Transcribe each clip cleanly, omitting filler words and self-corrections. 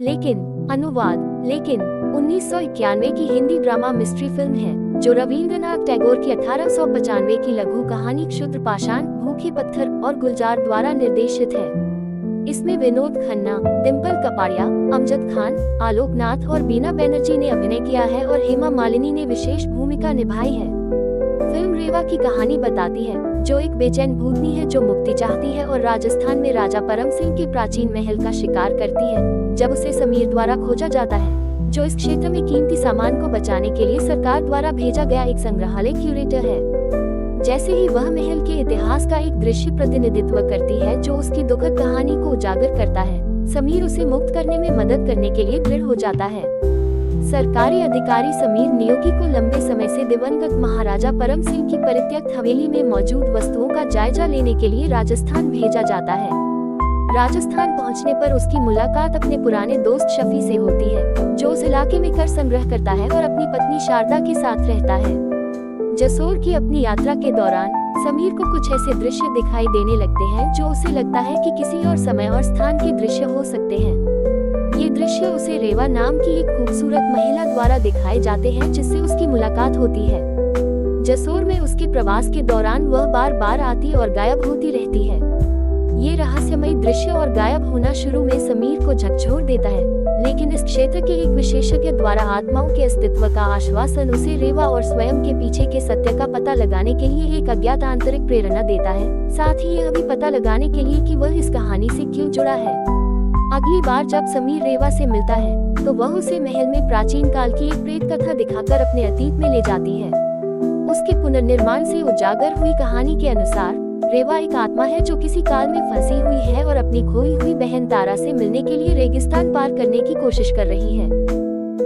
लेकिन 1991 की Hindi drama mystery film है जो रवींद्रनाथ टैगोर की 1895 की लघु कहानी क्षुद्र पाषाण, भूखे पत्थर और गुलजार द्वारा निर्देशित है। इसमें विनोद खन्ना, डिम्पल कपाड़िया, अमजद खान, आलोक नाथ और बीना बनर्जी ने अभिनय किया है और हेमा मालिनी ने विशेष भूमिका निभाई है। फिल्म रेवा की कहानी बताती है, जो एक बेचैन भूतनी है जो मुक्ति चाहती है और राजस्थान में राजा परम सिंह के प्राचीन महल का शिकार करती है, जब उसे समीर द्वारा खोजा जाता है, जो इस क्षेत्र में कीमती सामान को बचाने के लिए सरकार द्वारा भेजा गया एक संग्रहालय क्यूरेटर है। जैसे ही वह महल के इतिहास का एक दृश्य प्रतिनिधित्व करती है जो उसकी दुखद कहानी को उजागर करता है, समीर उसे मुक्त करने में मदद करने के लिए दृढ़ हो जाता है। सरकारी अधिकारी समीर नियोगी को लंबे समय से दिवंगत महाराजा परम सिंह की परित्यक्त हवेली में मौजूद वस्तुओं का जायजा लेने के लिए राजस्थान भेजा जाता है। राजस्थान पहुंचने पर उसकी मुलाकात अपने पुराने दोस्त शफी से होती है, जो उस इलाके में कर संग्रह करता है और अपनी पत्नी शारदा के साथ रहता है। जसोर की अपनी यात्रा के दौरान समीर को कुछ ऐसे दृश्य दिखाई देने लगते हैं जो उसे लगता है कि किसी और समय और स्थान के दृश्य हो सकते हैं। ये दृश्य उसे रेवा नाम की एक खूबसूरत महिला द्वारा दिखाए जाते हैं जिससे उसकी मुलाकात होती है। जसोर में उसके प्रवास के दौरान वह बार बार आती और गायब होती रहती है। ये रहस्यमय दृश्य और गायब होना शुरू में समीर को झकझोर देता है, लेकिन इस क्षेत्र के एक विशेषज्ञ द्वारा आत्माओं के अस्तित्व का आश्वासन उसे रेवा और स्वयं के पीछे के सत्य का पता लगाने के लिए एक अज्ञात आंतरिक प्रेरणा देता है, साथ ही यह भी पता लगाने के लिए कि वह इस कहानी से क्यों जुड़ा है। अगली बार जब समीर रेवा से मिलता है तो वह उसे महल में प्राचीन काल की एक प्रेत कथा दिखाकर अपने अतीत में ले जाती है। उसके पुनर्निर्माण से उजागर हुई कहानी के अनुसार रेवा एक आत्मा है जो किसी काल में फंसी हुई है और अपनी खोई हुई बहन तारा से मिलने के लिए रेगिस्तान पार करने की कोशिश कर रही है।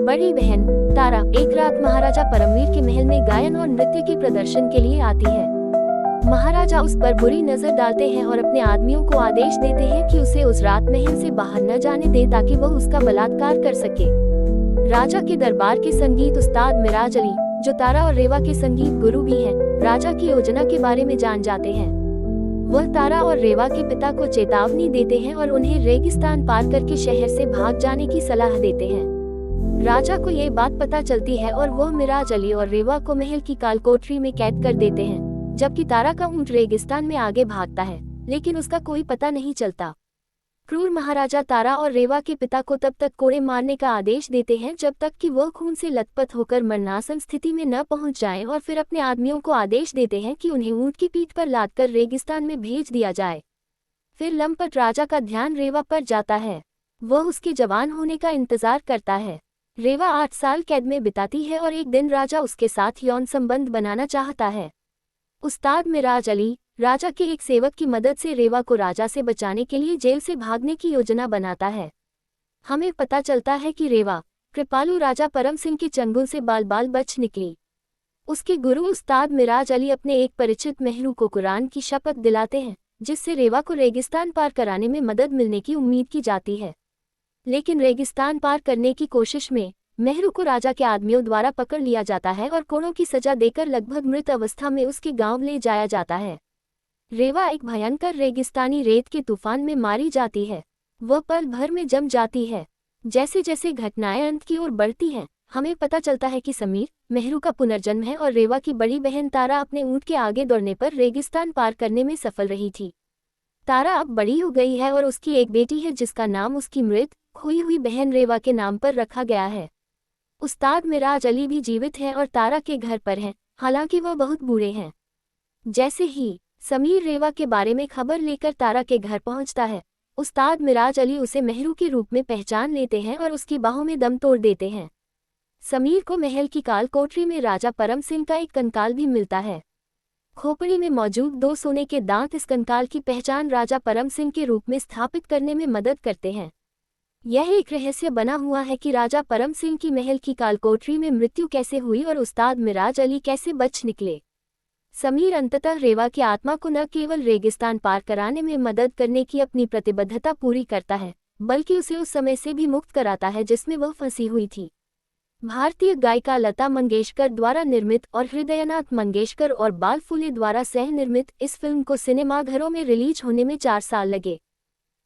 बड़ी बहन तारा एक रात महाराजा परमवीर के महल में गायन और नृत्य के प्रदर्शन के लिए आती है। महाराजा उस पर बुरी नजर डालते हैं और अपने आदमियों को आदेश देते हैं कि उसे उस रात महल से बाहर न जाने दे ताकि वह उसका बलात्कार कर सके। राजा के दरबार के संगीत उस्ताद मिराज अली, जो तारा और रेवा के संगीत गुरु भी हैं, राजा की योजना के बारे में जान जाते हैं। वह तारा और रेवा के पिता को चेतावनी देते हैं और उन्हें रेगिस्तान पार करके शहर से भाग जाने की सलाह देते हैं। राजा को ये बात पता चलती है और वह मिराज अली और रेवा को महल की कालकोठरी में कैद कर देते हैं, जबकि तारा का ऊंट रेगिस्तान में आगे भागता है, लेकिन उसका कोई पता नहीं चलता। क्रूर महाराजा तारा और रेवा के पिता को तब तक कोड़े मारने का आदेश देते हैं जब तक कि वह खून से लथपथ होकर मरणासन स्थिति में न पहुंच जाएं, और फिर अपने आदमियों को आदेश देते हैं कि उन्हें ऊंट की पीठ पर लादकर रेगिस्तान में भेज दिया जाए। फिर लंपट राजा का ध्यान रेवा पर जाता है। वह उसके जवान होने का इंतजार करता है। रेवा 8 साल कैद में बिताती है और एक दिन राजा उसके साथ यौन संबंध बनाना चाहता है। उस्ताद मिराज अली, राजा के एक सेवक की मदद से रेवा को राजा से बचाने के लिए जेल से भागने की योजना बनाता है। हमें पता चलता है कि रेवा कृपालु राजा परम सिंह के चंगुल से बाल बाल बच निकली। उसके गुरु उस्ताद मिराज अली अपने एक परिचित मेहरू को कुरान की शपथ दिलाते हैं, जिससे रेवा को रेगिस्तान पार कराने में मदद मिलने की उम्मीद की जाती है। लेकिन रेगिस्तान पार करने की कोशिश में मेहरू को राजा के आदमियों द्वारा पकड़ लिया जाता है और कोड़ों की सजा देकर लगभग मृत अवस्था में उसके गांव ले जाया जाता है। रेवा एक भयंकर रेगिस्तानी रेत के तूफान में मारी जाती है। वह पल भर में जम जाती है। जैसे जैसे घटनाएं अंत की ओर बढ़ती हैं, हमें पता चलता है कि समीर मेहरू का पुनर्जन्म है और रेवा की बड़ी बहन तारा अपने ऊंट के आगे दौड़ने पर रेगिस्तान पार करने में सफल रही थी। तारा अब बड़ी हो गई है और उसकी एक बेटी है जिसका नाम उसकी मृत खोई हुई बहन रेवा के नाम पर रखा गया है। उस्ताद मिराज अली भी जीवित है और तारा के घर पर है, हालांकि वह बहुत बूढ़े हैं। जैसे ही समीर रेवा के बारे में खबर लेकर तारा के घर पहुंचता है, उस्ताद मिराज अली उसे मेहरू के रूप में पहचान लेते हैं और उसकी बाहों में दम तोड़ देते हैं। समीर को महल की कालकोठरी में राजा परम सिंह का एक कंकाल भी मिलता है। खोपड़ी में मौजूद 2 सोने के दांत इस कंकाल की पहचान राजा परम सिंह के रूप में स्थापित करने में मदद करते हैं। यह एक रहस्य बना हुआ है कि राजा परम सिंह की महल की कालकोठरी में मृत्यु कैसे हुई और उस्ताद मिराज अली कैसे बच निकले। समीर अंततः रेवा की आत्मा को न केवल रेगिस्तान पार कराने में मदद करने की अपनी प्रतिबद्धता पूरी करता है, बल्कि उसे उस समय से भी मुक्त कराता है जिसमें वह फंसी हुई थी। भारतीय गायिका लता मंगेशकर द्वारा निर्मित और हृदयनाथ मंगेशकर और बाल फुले द्वारा सह निर्मित इस फिल्म को सिनेमाघरों में रिलीज होने में 4 साल लगे।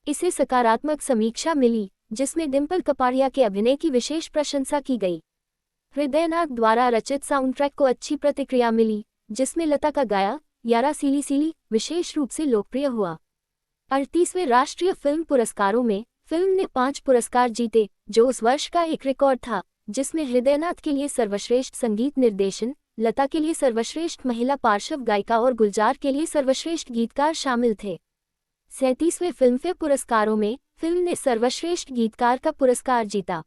इसे सकारात्मक समीक्षा मिली। जिसमें डिम्पल कपाड़िया के अभिनय की विशेष प्रशंसा की गई। हृदयनाथ द्वारा रचित साउंड ट्रैक को अच्छी प्रतिक्रिया मिली, जिसमें लता का गाया यारा सीली सीली विशेष रूप से लोकप्रिय हुआ। 38वें राष्ट्रीय फिल्म पुरस्कारों में फिल्म ने 5 पुरस्कार जीते, जो उस वर्ष का एक रिकॉर्ड था, जिसमें हृदयनाथ के लिए सर्वश्रेष्ठ संगीत निर्देशन, लता के लिए सर्वश्रेष्ठ महिला पार्श्व गायिका और गुलजार के लिए सर्वश्रेष्ठ गीतकार शामिल थे। 37वें फिल्मफेयर पुरस्कारों में फिल्म ने सर्वश्रेष्ठ गीतकार का पुरस्कार जीता।